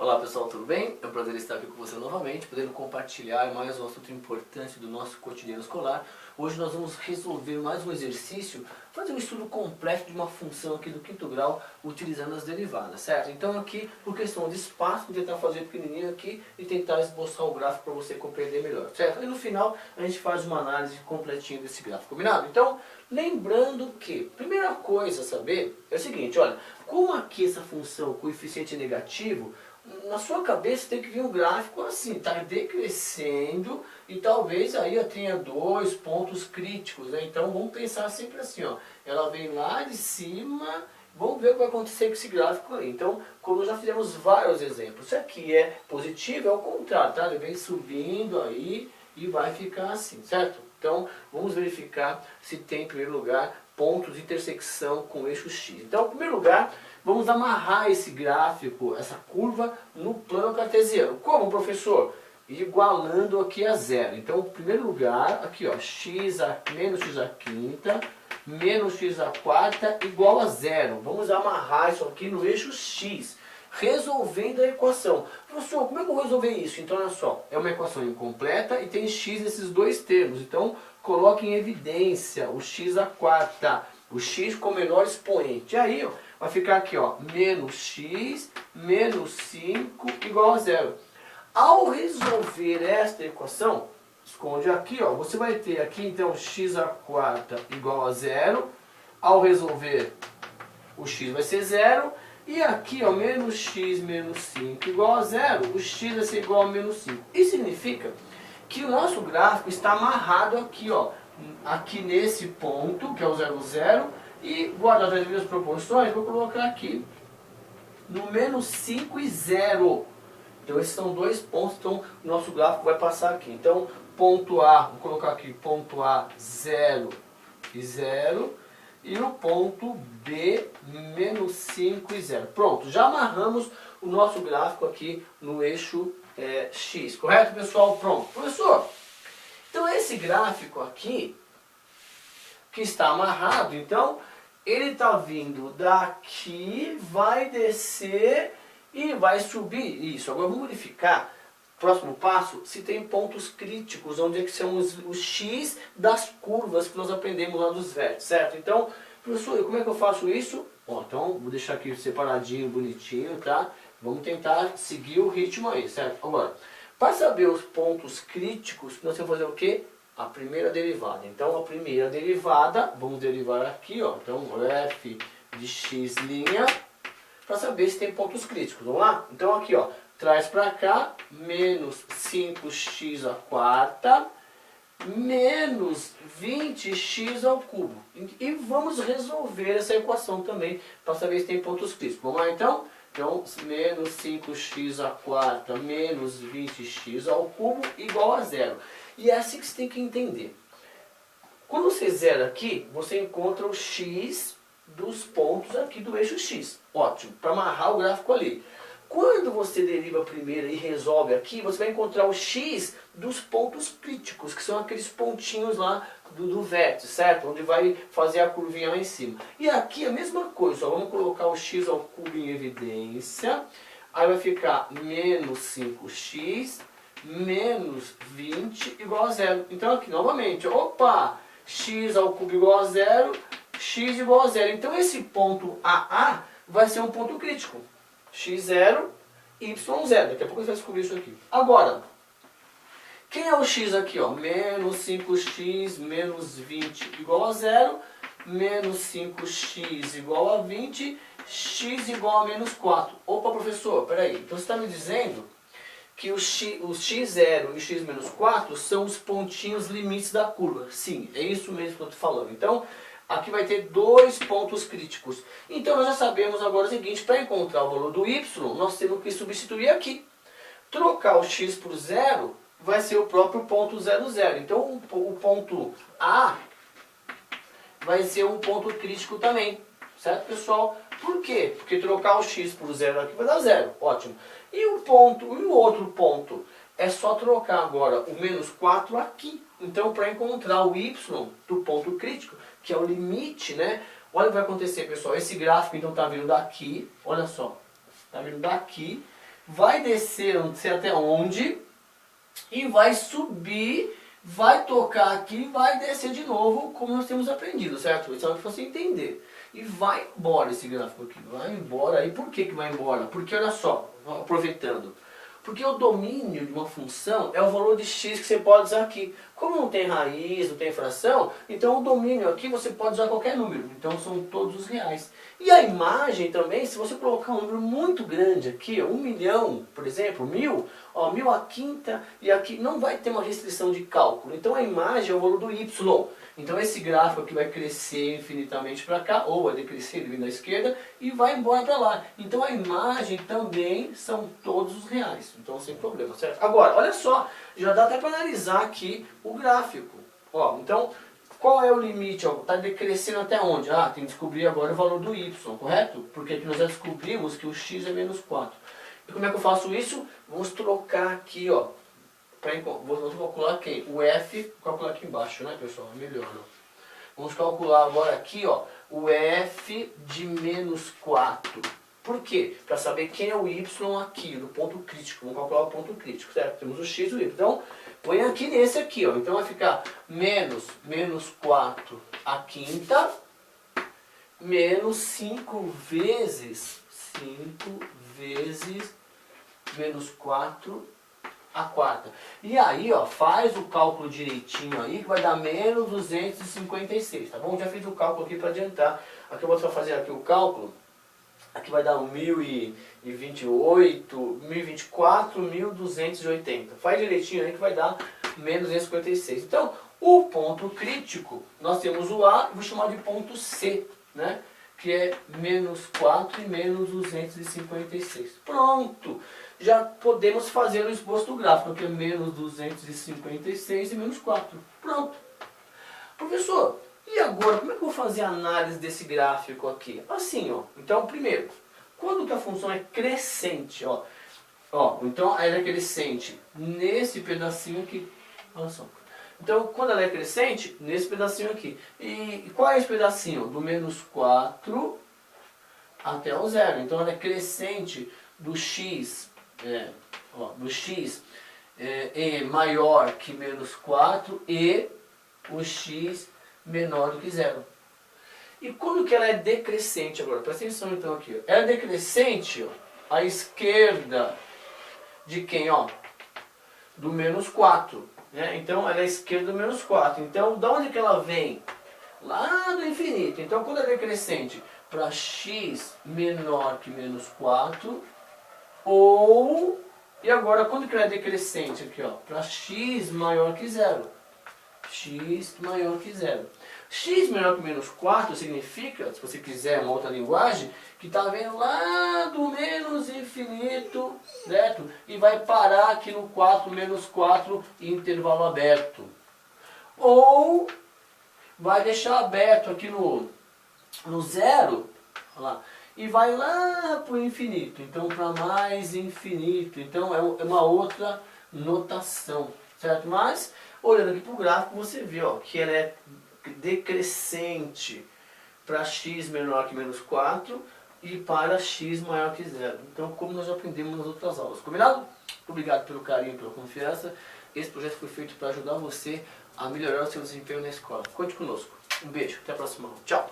Olá pessoal, tudo bem? É um prazer estar aqui com você novamente, podendo compartilhar mais um assunto importante do nosso cotidiano escolar. Hoje nós vamos resolver mais um exercício, fazer um estudo completo de uma função aqui do quinto grau, utilizando as derivadas, certo? Então aqui, por questão de espaço, vou tentar fazer pequenininho aqui e tentar esboçar o gráfico para você compreender melhor, certo? E no final a gente faz uma análise completinha desse gráfico, combinado? Então, lembrando que, primeira coisa a saber é o seguinte, olha, como aqui essa função coeficiente é negativo, na sua cabeça tem que vir um gráfico assim, tá decrescendo e talvez aí tenha dois pontos críticos, né? Então vamos pensar sempre assim, ó, ela vem lá de cima, vamos ver o que vai acontecer com esse gráfico aí. Então, como já fizemos vários exemplos, se aqui é positivo, é o contrário, tá? Ele vem subindo aí e vai ficar assim, certo? Então, vamos verificar se tem, em primeiro lugar, pontos de intersecção com o eixo X. Então, em primeiro lugar, vamos amarrar esse gráfico, essa curva, no plano cartesiano. Como, professor? Igualando aqui a zero. Então, em primeiro lugar, aqui ó, menos x à quinta, menos x à quarta, igual a zero. Vamos amarrar isso aqui no eixo X, resolvendo a equação. Professor, como é que eu vou resolver isso? Então, olha só, é uma equação incompleta e tem x nesses dois termos. Então, coloque em evidência o x à quarta, o x com o menor expoente. E aí, ó, vai ficar aqui, ó, menos x menos 5 igual a zero. Ao resolver esta equação, esconde aqui, ó, você vai ter aqui então x à quarta igual a zero. Ao resolver, o x vai ser zero. E aqui, ó, menos x menos 5 igual a zero, o x vai ser igual a menos 5. Isso significa que o nosso gráfico está amarrado aqui, ó, aqui nesse ponto, que é o 0, 0, e guardar as devidas proporções, vou colocar aqui no menos 5 e 0. Então esses são dois pontos, então o nosso gráfico vai passar aqui. Então ponto A, vou colocar aqui ponto A 0 e 0, e o ponto B menos 5 e 0. Pronto, já amarramos o nosso gráfico aqui no eixo X, correto pessoal? Pronto. Professor, então esse gráfico aqui, que está amarrado, então ele está vindo daqui, vai descer e vai subir. Isso, agora vamos verificar, próximo passo, se tem pontos críticos, onde é que são os X das curvas que nós aprendemos lá dos vértices, certo? Então, professor, como é que eu faço isso? Ó, então, vou deixar aqui separadinho, bonitinho, tá? Vamos tentar seguir o ritmo aí, certo? Agora, para saber os pontos críticos, nós vamos fazer o quê? A primeira derivada. Então, a primeira derivada, vamos derivar aqui, ó. Então, f de x', para saber se tem pontos críticos. Vamos lá? Então, aqui, ó, traz para cá, menos 5x à quarta, menos 20x ao cubo. E vamos resolver essa equação também, para saber se tem pontos críticos. Vamos lá, então? Então, menos 5x à quarta menos 20x ao cubo igual a zero. E é assim que você tem que entender. Quando você zera aqui, você encontra o x dos pontos aqui do eixo X. Ótimo, para amarrar o gráfico ali. Quando você deriva a primeira e resolve aqui, você vai encontrar o x dos pontos críticos, que são aqueles pontinhos lá do vértice, certo? Onde vai fazer a curvinha lá em cima. E aqui a mesma coisa, só vamos colocar o x ao cubo em evidência. Aí vai ficar menos 5x menos 20 igual a zero. Então aqui novamente, opa, x ao cubo igual a zero, x igual a zero. Então esse ponto AA vai ser um ponto crítico. x0, y0. Daqui a pouco você vai descobrir isso aqui. Agora, quem é o x aqui? Ó? Menos 5x menos 20 igual a 0, menos 5x igual a 20, x igual a menos 4. Opa, professor, peraí. Então você está me dizendo que o x0 e o x menos 4 são os pontinhos limites da curva. Sim, é isso mesmo que eu estou falando. Então, aqui vai ter dois pontos críticos. Então nós já sabemos agora o seguinte, para encontrar o valor do y, nós temos que substituir aqui. Trocar o x por zero vai ser o próprio ponto 0, 0. Então o ponto A vai ser um ponto crítico também. Certo, pessoal? Por quê? Porque trocar o x por zero aqui vai dar zero. Ótimo. E o outro ponto? É só trocar agora o menos 4 aqui. Então, para encontrar o y do ponto crítico, que é o limite, né? Olha o que vai acontecer, pessoal. Esse gráfico, então, está vindo daqui. Olha só. Está vindo daqui. vai descer, não sei até onde, e vai subir, vai tocar aqui e vai descer de novo, como nós temos aprendido, certo? Isso é para você entender. E vai embora esse gráfico aqui, vai embora. E por que que vai embora? Porque olha só, aproveitando. Porque o domínio de uma função é o valor de x que você pode usar aqui. Como não tem raiz, não tem fração, então o domínio aqui você pode usar qualquer número. Então são todos os reais. E a imagem também, se você colocar um número muito grande aqui, 1 milhão, por exemplo, 1000, ó, 1000 a quinta, e aqui não vai ter uma restrição de cálculo. Então a imagem é o valor do y. Então esse gráfico aqui vai crescer infinitamente para cá, ou vai decrescer, ele vem da esquerda, e vai embora para lá. Então a imagem também são todos os reais. Então sem problema, certo? Agora, olha só, já dá até para analisar aqui o gráfico. Ó, então, qual é o limite? Está decrescendo até onde? Ah, tem que descobrir agora o valor do y, correto? Porque aqui nós já descobrimos que o x é menos 4. E como é que eu faço isso? Vamos trocar aqui, ó. Vamos calcular quem? O f, vou calcular aqui embaixo, né, pessoal? É melhor, não? Vamos calcular agora aqui, ó, o f de menos 4. Por quê? Para saber quem é o y aqui, do ponto crítico. Vamos calcular o ponto crítico, certo? Temos o x e o y. Então, põe aqui nesse aqui, ó. Então vai ficar menos 4 a quinta, menos 5 vezes menos 4 a quarta. E aí, ó, faz o cálculo direitinho aí, que vai dar menos 256, tá bom? Já fiz o cálculo aqui para adiantar. Aqui eu vou só fazer aqui o cálculo. Aqui vai dar 1028, 1024, 1280. Faz direitinho aí que vai dar menos 256. Então, o ponto crítico, nós temos o A, vou chamar de ponto C, né? Que é menos 4 e menos 256. Pronto! Já podemos fazer o esboço do gráfico, que é menos 256 e menos 4. Pronto! Professor, e agora, como é que eu vou fazer a análise desse gráfico aqui? Assim, ó. Então, primeiro, quando que a função é crescente, ó. Ó, então ela é crescente nesse pedacinho aqui. Olha só. Então, quando ela é crescente, nesse pedacinho aqui. E qual é esse pedacinho? Do menos 4 até o zero. Então, ela é crescente do x, maior que menos 4 e o x menor do que zero. E quando que ela é decrescente agora? Presta atenção então aqui. Ó. Ela é decrescente, ó, à esquerda de quem? Ó? Do menos 4. Né? Então ela é à esquerda do menos 4. Então da onde que ela vem? Lá do infinito. Então quando ela é decrescente para x menor que menos 4, ou... E agora quando que ela é decrescente aqui? Para x maior que zero. X maior que zero. X menor que menos 4 significa, se você quiser uma outra linguagem, que está vendo lá do menos infinito, certo? E vai parar aqui no 4 menos 4 intervalo aberto. Ou vai deixar aberto aqui no zero, olha lá, e vai lá para o infinito. Então para mais infinito. Então é uma outra notação, certo? Mas, olhando aqui para o gráfico, você vê ó, que ela é decrescente para x menor que menos 4 e para x maior que zero. Então, como nós já aprendemos nas outras aulas. Combinado? Obrigado pelo carinho, pela confiança. Esse projeto foi feito para ajudar você a melhorar o seu desempenho na escola. Conte conosco. Um beijo. Até a próxima. Tchau.